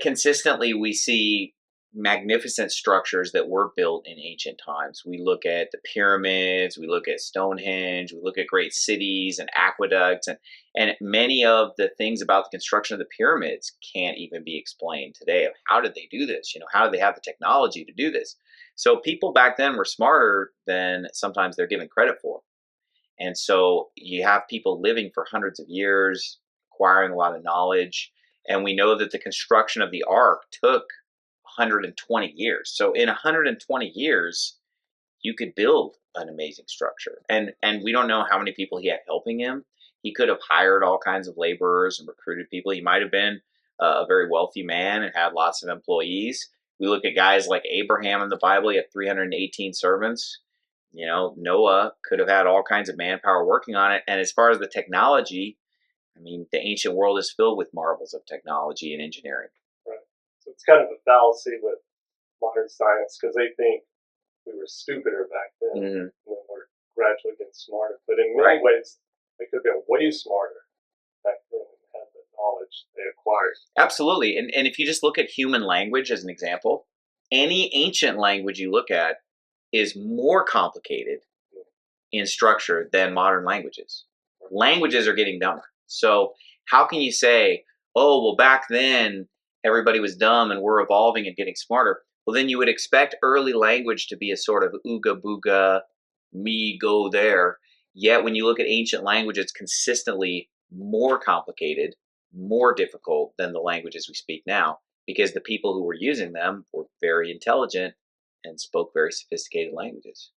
Consistently, we see magnificent structures that were built in ancient times. We look at the pyramids, we look at Stonehenge, we look at great cities and aqueducts, and many of the things about the construction of the pyramids can't even be explained today. How did they do this? How did they have the technology to do this? So people back then were smarter than sometimes they're given credit for. And so you have people living for hundreds of years, acquiring a lot of knowledge. And we know that the construction of the ark took 120 years. So in 120 years, you could build an amazing structure. And we don't know how many people he had helping him. He could have hired all kinds of laborers and recruited people. He might have been a very wealthy man and had lots of employees. We look at guys like Abraham in the Bible. He had 318 servants. Noah could have had all kinds of manpower working on it. And as far as the technology, I mean, the ancient world is filled with marvels of technology and engineering. Right. So it's kind of a fallacy with modern science because they think we were stupider back then, Mm-hmm. and then we're gradually getting smarter. But in Right. many ways, they could have been way smarter back then and had the knowledge they acquired. Absolutely. And if you just look at human language as an example, any ancient language you look at is more complicated in structure than modern languages. Languages are getting dumber. So how can you say, oh, well, back then everybody was dumb and we're evolving and getting smarter? Well, then you would expect early language to be a sort of ooga booga, me go there. Yet when you look at ancient language, it's consistently more complicated, more difficult than the languages we speak now, because the people who were using them were very intelligent and spoke very sophisticated languages.